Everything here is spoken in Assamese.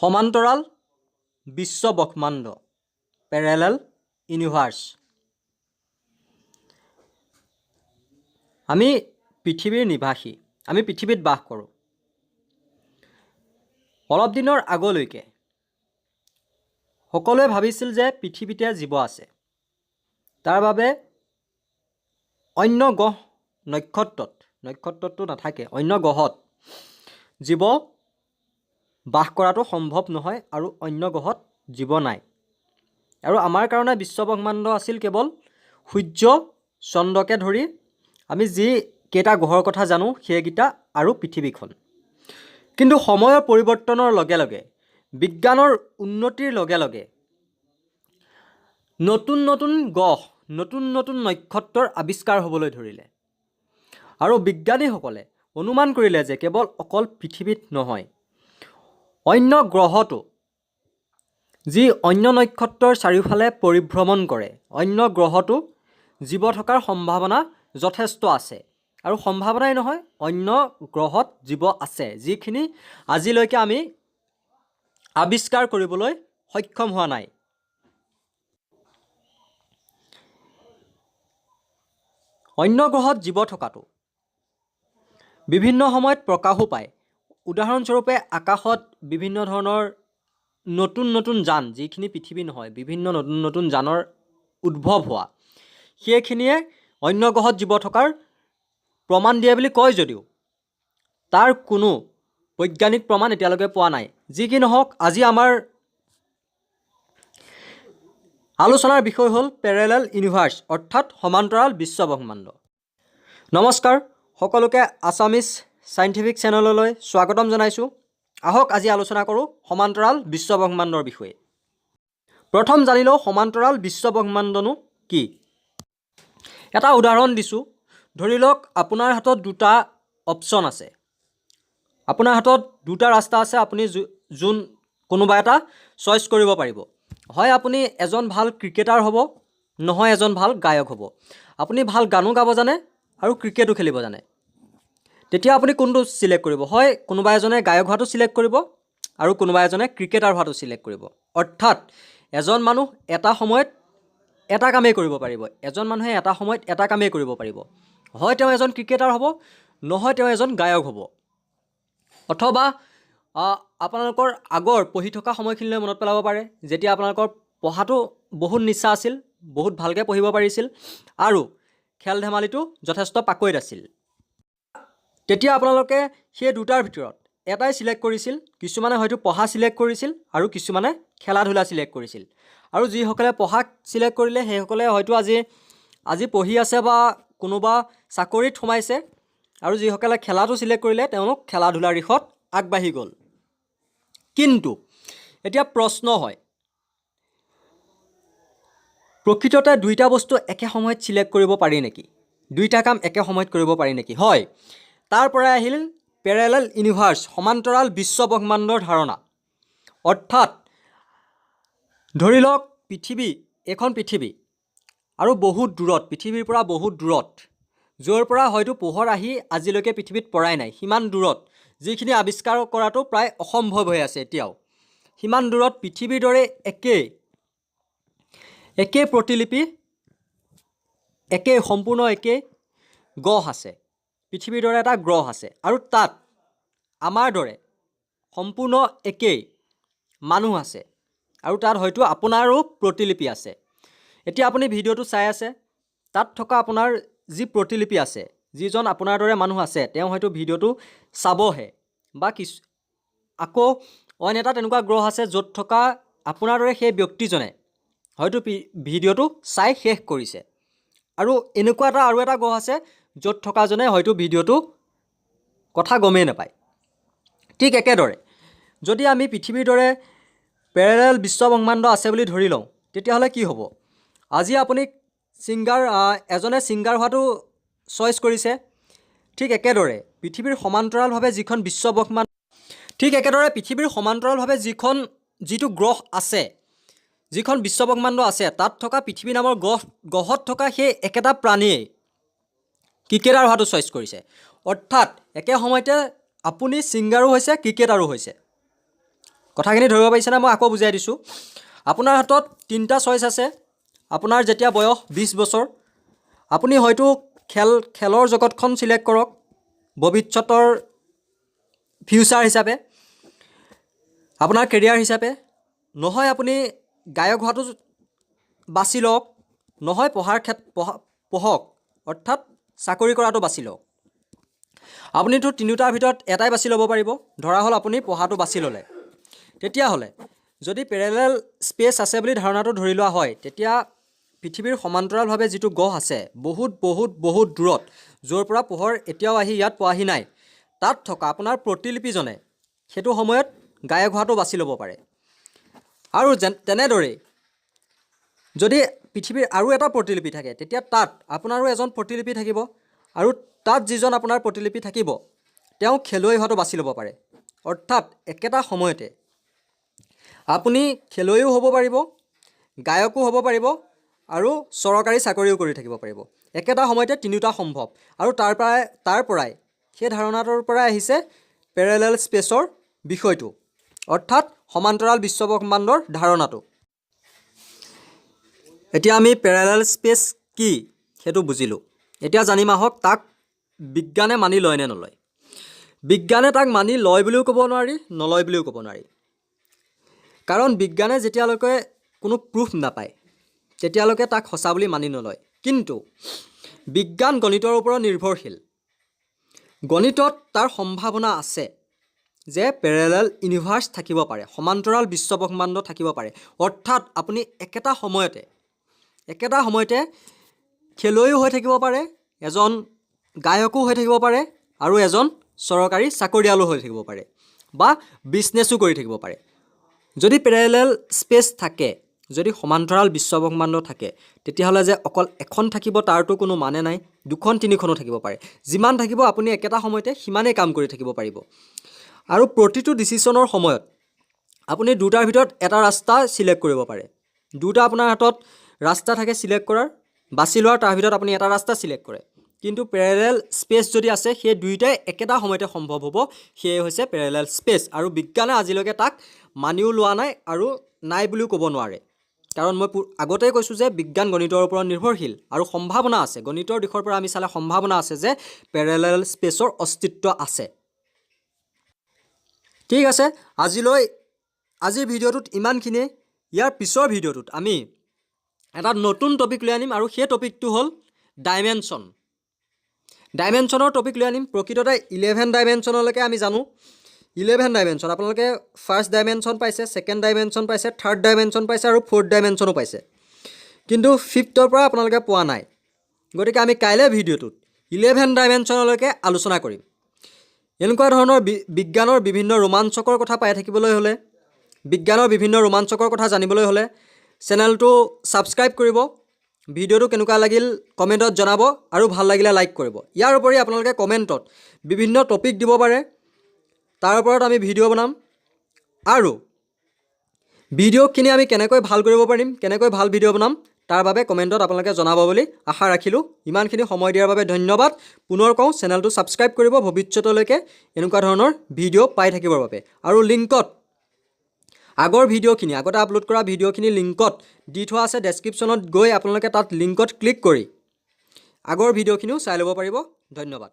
সমান্তৰাল বিশ্ব ব্ৰহ্মাণ্ড পেৰেলেল ইউনিভাৰ্ছ। আমি পৃথিৱীৰ নিবাসী, আমি পৃথিৱীত বাস কৰোঁ। অলপ দিনৰ আগলৈকে সকলোৱে ভাবিছিল যে পৃথিৱীতে জীৱ আছে। তাৰ বাবে অন্য গ্ৰহ নক্ষত্ৰতো নাথাকে, অন্য গ্ৰহত জীৱ বাস কৰাটো সম্ভৱ নহয় আৰু অন্য গ্ৰহত জীৱ নাই। আৰু আমাৰ কাৰণে বিশ্বব্ৰহ্মাণ্ড আছিল কেৱল সূৰ্য চন্দ্ৰকে ধৰি আমি যি কেইটা গ্ৰহৰ কথা জানো সেইকেইটা আৰু পৃথিৱীখন। কিন্তু সময়ৰ পৰিৱৰ্তনৰ লগে লগে, বিজ্ঞানৰ উন্নতিৰ লগে লগে নতুন নতুন গ্ৰহ, নতুন নতুন নক্ষত্ৰৰ আৱিষ্কাৰ হ'বলৈ ধৰিলে। আৰু বিজ্ঞানীসকলে অনুমান কৰিলে যে কেৱল অকল পৃথিৱীত নহয়, অন্য গ্ৰহতো যি অন্য নক্ষত্ৰৰ চাৰিওফালে পৰিভ্ৰমণ কৰে, অন্য গ্ৰহতো জীৱ থকাৰ সম্ভাৱনা যথেষ্ট আছে। আৰু সম্ভাৱনাই নহয়, অন্য গ্ৰহত জীৱ আছে, যিখিনি আজিলৈকে আমি আৱিষ্কাৰ কৰিবলৈ সক্ষম হোৱা নাই। অন্য গ্ৰহত জীৱ থকাটো বিভিন্ন সময়ত প্ৰকাশো পায়। উদাহৰণস্বৰূপে আকাশত বিভিন্ন ধৰণৰ নতুন নতুন যান, যিখিনি পৃথিৱী নহয়, বিভিন্ন নতুন নতুন যানৰ উদ্ভৱ হোৱা, সেইখিনিয়ে অন্য গ্ৰহত জীৱ থকাৰ প্ৰমাণ দিয়ে বুলি কয় যদিও তাৰ কোনো বৈজ্ঞানিক প্ৰমাণ এতিয়ালৈকে পোৱা নাই। যি কি নহওক, আজি আমাৰ আলোচনাৰ বিষয় হ'ল পেৰেলেল ইউনিভাৰ্ছ, অৰ্থাৎ সমান্তৰাল বিশ্বব্ৰহ্মাণ্ড। নমস্কাৰ, সকলোকে আছামিজ চাইণ্টিফিক চেনেললৈ স্বাগতম জনাইছোঁ। আহক আজি আলোচনা কৰোঁ সমান্তৰাল বিশ্বব্ৰহ্মাণ্ডৰ বিষয়ে। প্ৰথম জানি লওঁ সমান্তৰাল বিশ্বব্ৰহ্মাণ্ডনো কি। এটা উদাহৰণ দিছোঁ। ধৰি লওক আপোনাৰ হাতত দুটা অপশ্যন আছে, আপোনাৰ হাতত দুটা ৰাস্তা আছে, আপুনি কোনোবা এটা চইচ কৰিব পাৰিব। হয় আপুনি এজন ভাল ক্ৰিকেটাৰ হ'ব, নহয় এজন ভাল গায়ক হ'ব। আপুনি ভাল গানো গাব জানে আৰু ক্ৰিকেটো খেলিব জানে। তেতিয়া আপুনি কোনটো চিলেক্ট কৰিব? হয় কোনোবা এজনে গায়ক হোৱাটো চিলেক্ট কৰিব আৰু কোনোবা এজনে ক্ৰিকেটাৰ হোৱাটো চিলেক্ট কৰিব। অৰ্থাৎ এজন মানুহ এটা সময়ত এটা কামেই কৰিব পাৰিব, এজন মানুহে এটা সময়ত এটা কামেই কৰিব পাৰিব। হয় তেওঁ এজন ক্ৰিকেটাৰ হ'ব, নহয় তেওঁ এজন গায়ক হ'ব। অথবা আপোনালোকৰ আগৰ পঢ়ি থকা সময়খিনিলৈ মনত পেলাব পাৰে, যেতিয়া আপোনালোকৰ পঢ়াটো বহুত নিচা আছিল, বহুত ভালকৈ পঢ়িব পাৰিছিল আৰু খেল ধেমালিটো যথেষ্ট পাকৈত আছিল। তেতিয়া আপোনালোকে সেই দুটাৰ ভিতৰত এটাই চিলেক্ট কৰিছিল। কিছুমানে হয়তো পঢ়া চিলেক্ট কৰিছিল আৰু কিছুমানে খেলা ধূলা চিলেক্ট কৰিছিল। আৰু যিসকলে পঢ়া চিলেক্ট কৰিলে সেইসকলে হয়তো আজি পঢ়ি আছে বা কোনোবা চাকৰিত সোমাইছে, আৰু যিসকলে খেলাটো চিলেক্ট কৰিলে তেওঁলোক খেলা ধূলাৰ দিশত আগবাঢ়ি গ'ল। কিন্তু এতিয়া প্ৰশ্ন হয়, প্ৰকৃততে দুইটা বস্তু একে সময়ত চিলেক্ট কৰিব পাৰি নেকি? দুইটা কাম একে সময়ত কৰিব পাৰি নেকি? হয়, তাৰ পৰাই আহিল পেৰেলেল ইউনিভাৰ্ছ, সমান্তৰাল বিশ্বব্ৰহ্মাণ্ডৰ ধাৰণা। অৰ্থাৎ ধৰি লওক এইখন পৃথিৱী আৰু বহুত দূৰত, পৃথিৱীৰ পৰা বহুত দূৰত, য'ৰ পৰা হয়তো পোহৰ আহি আজিলৈকে পৃথিৱীত পৰাই নাই, সিমান দূৰত, যিখিনি আৱিষ্কাৰ কৰাটো প্ৰায় অসম্ভৱ হৈ আছে এতিয়াও। সিমান দূৰত পৃথিৱীৰ দৰে একেই প্ৰতিলিপি, সম্পূৰ্ণ একেই গ্ৰহ আছে। পৃথিৱীৰ দৰে এটা গ্ৰহ আছে আৰু তাত আমাৰ দৰে সম্পূৰ্ণ একেই মানুহ আছে আৰু তাত হয়তো আপোনাৰো প্ৰতিলিপি আছে। এতিয়া আপুনি ভিডিঅ'টো চাই আছে, তাত থকা আপোনাৰ যি প্ৰতিলিপি আছে, যিজন আপোনাৰ দৰে মানুহ আছে, তেওঁ হয়তো ভিডিঅ'টো চাবহে, বা আকৌ অইন এটা তেনেকুৱা গ্ৰহ আছে য'ত থকা আপোনাৰ দৰে সেই ব্যক্তিজনে হয়তো ভিডিঅ'টো চাই শেষ কৰিছে। আৰু এনেকুৱা আৰু এটা গ্ৰহ আছে য'ত থকাজনে হয়তো ভিডিঅ'টো কথা গমেই নাপায়। ঠিক একেদৰে যদি আমি পৃথিৱীৰ দৰে পেৰেলেল বিশ্বব্ৰহ্মাণ্ড আছে বুলি ধৰি লওঁ, তেতিয়াহ'লে কি হ'ব? আজি আপুনি এজনে ছিংগাৰ হোৱাটো চইচ কৰিছে। ঠিক একেদৰে পৃথিৱীৰ সমান্তৰালভাৱে যিটো গ্ৰহ আছে, যিখন বিশ্বব্ৰহ্মাণ্ড আছে, তাত থকা পৃথিৱী নামৰ গ্ৰহত থকা সেই একেটা প্ৰাণীয়ে ক্ৰিকেটাৰ হোৱাটো চইচ কৰিছে। অৰ্থাৎ একে সময়তে আপুনি ছিংগাৰো হৈছে, ক্ৰিকেটাৰো হৈছে। কথাখিনি ধৰিব পাৰিছেনে? মই আকৌ বুজাই দিছোঁ। আপোনাৰ হাতত 3টা চইচ আছে। আপোনাৰ যেতিয়া বয়স 20 বছৰ, আপুনি হয়তো খেলৰ জগতখন চিলেক্ট কৰক ভৱিষ্যতৰ ফিউচাৰ হিচাপে, আপোনাৰ কেৰিয়াৰ হিচাপে, নহয় আপুনি গায়ক হোৱাটো বাছি লওক, নহয় পঢ়ক অৰ্থাৎ চাকৰি কৰাটো বাছি লওক। আপুনিতো তিনিওটাৰ ভিতৰত এটাই বাছি ল'ব পাৰিব। ধৰা হ'ল আপুনি পঢ়াটো বাছি ল'লে, তেতিয়াহ'লে যদি পেৰেলেল স্পেচ আছে বুলি ধাৰণাটো ধৰি লোৱা হয়, তেতিয়া পৃথিৱীৰ সমান্তৰালভাৱে যিটো গ্ৰহ আছে বহুত বহুত বহুত দূৰত, য'ৰ পৰা পোহৰ এতিয়াও আহি ইয়াত পোৱাহি নাই, তাত থকা আপোনাৰ প্ৰতিলিপিজনে সেইটো সময়ত গায়ক হোৱাটো বাছি ল'ব পাৰে। আৰু তেনেদৰেই যদি পৃথিৱীৰ আৰু এটা প্ৰতিলিপি থাকে, তেতিয়া তাত আপোনাৰো এজন প্ৰতিলিপি থাকিব, আৰু তাত যিজন আপোনাৰ প্ৰতিলিপি থাকিব তেওঁ খেলুৱৈ হোৱাটো বাছি ল'ব পাৰে। অৰ্থাৎ একেটা সময়তে আপুনি খেলুৱৈও হ'ব পাৰিব, গায়কো হ'ব পাৰিব, আৰু চৰকাৰী চাকৰিও কৰি থাকিব পাৰিব। একেটা সময়তে তিনিওটা সম্ভৱ। আৰু তাৰ পৰাই সেই ধাৰণাটোৰ পৰাই আহিছে পেৰেলেল স্পেচৰ বিষয়টো, অৰ্থাৎ সমান্তৰাল বিশ্বব্ৰহ্মাণ্ডৰ ধাৰণাটো। এতিয়া আমি পেৰেলেল স্পেচ কি সেইটো বুজিলোঁ। এতিয়া জানিম আহক তাক বিজ্ঞানে মানি লয় নে নলয়। বিজ্ঞানে তাক মানি লয় বুলিও ক'ব নোৱাৰি, নলয় বুলিও ক'ব নোৱাৰি। কাৰণ বিজ্ঞানে যেতিয়ালৈকে কোনো প্ৰুফ নাপায় তেতিয়ালৈকে তাক সঁচা বুলি মানি নলয়। কিন্তু বিজ্ঞান গণিতৰ ওপৰত নিৰ্ভৰশীল। গণিতত তাৰ সম্ভাৱনা আছে যে পেৰেলেল ইউনিভাৰ্চ থাকিব পাৰে, সমান্তৰাল বিশ্বব্ৰহ্মাণ্ড থাকিব পাৰে। অৰ্থাৎ আপুনি একেটা সময়তে খেলুৱৈও হৈ থাকিব পাৰে, এজন গায়কো হৈ থাকিব পাৰে, আৰু এজন চৰকাৰী চাকৰিয়ালো হৈ থাকিব পাৰে, বা বিজনেছো কৰি থাকিব পাৰে। যদি পেৰেলেল স্পেচ থাকে, যদি সমান্তৰাল বিশ্বব্ৰহ্মাণ্ড থাকে, তেতিয়াহ'লে যে অকল এখন থাকিব তাৰতো কোনো মানে নাই, 2খন 3খনো থাকিব পাৰে। যিমান থাকিব আপুনি একেটা সময়তে সিমানেই কাম কৰি থাকিব পাৰিব। আৰু প্ৰতিটো ডিচিশ্যনৰ সময়ত আপুনি 2টাৰ ভিতৰত এটা ৰাস্তা চিলেক্ট কৰিব পাৰে। 2টা আপোনাৰ হাতত ৰাস্তা থাকে চিলেক্ট কৰাৰ, বাছি লোৱাৰ, তাৰ ভিতৰত আপুনি এটা ৰাস্তা চিলেক্ট কৰে। কিন্তু পেৰেলেল স্পেচ যদি আছে, সেই 2টাই একেটা সময়তে সম্ভৱ হ'ব। সেয়ে হৈছে পেৰেলেল স্পেচ। আৰু বিজ্ঞানে আজিলৈকে তাক মানিও লোৱা নাই, আৰু নাই বুলিও ক'ব নোৱাৰে। কাৰণ মই আগতেই কৈছোঁ যে বিজ্ঞান গণিতৰ ওপৰত নিৰ্ভৰশীল, আৰু সম্ভাৱনা আছে, গণিতৰ দিশৰ পৰা আমি চালে সম্ভাৱনা আছে যে পেৰেলেল স্পেচৰ অস্তিত্ব আছে। ঠিক আছে, আজিৰ ভিডিঅ'টোত ইমানখিনিয়ে। ইয়াৰ পিছৰ ভিডিঅ'টোত আমি এটা নতুন টপিক লৈ আনিম, আৰু সেই টপিকটো হ'ল ডাইমেনশ্যনৰ টপিক লৈ আনিম। প্ৰকৃততে 11 ডাইমেনশ্যনলৈকে আমি জানো। 11 ডাইমেনশ্যন, আপোনালোকে ফাৰ্ষ্ট ডাইমেনশ্যন পাইছে, ছেকেণ্ড ডাইমেনশ্যন পাইছে, থাৰ্ড ডাইমেনশ্যন পাইছে, আৰু ফ'ৰ্থ ডাইমেনশ্যনো পাইছে। কিন্তু 5ৰ পৰা আপোনালোকে পোৱা নাই। গতিকে আমি কাইলৈ ভিডিঅ'টোত 11 ডাইমেনশ্যনলৈকে আলোচনা কৰিম। এনেকুৱা ধৰণৰ বিজ্ঞানৰ বিভিন্ন ৰোমাঞ্চকৰ কথা পাই থাকিবলৈ হ'লে, বিজ্ঞানৰ বিভিন্ন ৰোমাঞ্চকৰ কথা জানিবলৈ হ'লে চেনেলটো ছাবস্ক্ৰাইব কৰিব। ভিডিঅ'টো কেনেকুৱা লাগিল কমেণ্টত জনাব, আৰু ভাল লাগিলে লাইক কৰিব। ইয়াৰ উপৰি আপোনালোকে কমেণ্টত বিভিন্ন টপিক দিব পাৰে, তাৰ ওপৰত আমি ভিডিঅ' বনাম। আৰু ভিডিঅ'খিনি আমি কেনেকৈ ভাল কৰিব পাৰিম, কেনেকৈ ভাল ভিডিঅ' বনাম, তাৰ বাবে কমেণ্টত আপোনালোকে জনাব বুলি আশা ৰাখিলোঁ। ইমানখিনি সময় দিয়াৰ বাবে ধন্যবাদ। পুনৰ কওঁ, চেনেলটো ছাবস্ক্ৰাইব কৰিব ভৱিষ্যতলৈকে এনেকুৱা ধৰণৰ ভিডিঅ' পাই থাকিবৰ বাবে। আৰু লিংকত আগৰ ভিডিঅ'খিনি, আগতে আপলোড কৰা ভিডিঅ'খিনি লিংকত দি থোৱা আছে। ডেছক্ৰিপশ্যনত গৈ আপোনালোকে তাত লিংকত ক্লিক কৰি আগৰ ভিডিঅ'খিনিও চাই ল'ব পাৰিব। ধন্যবাদ।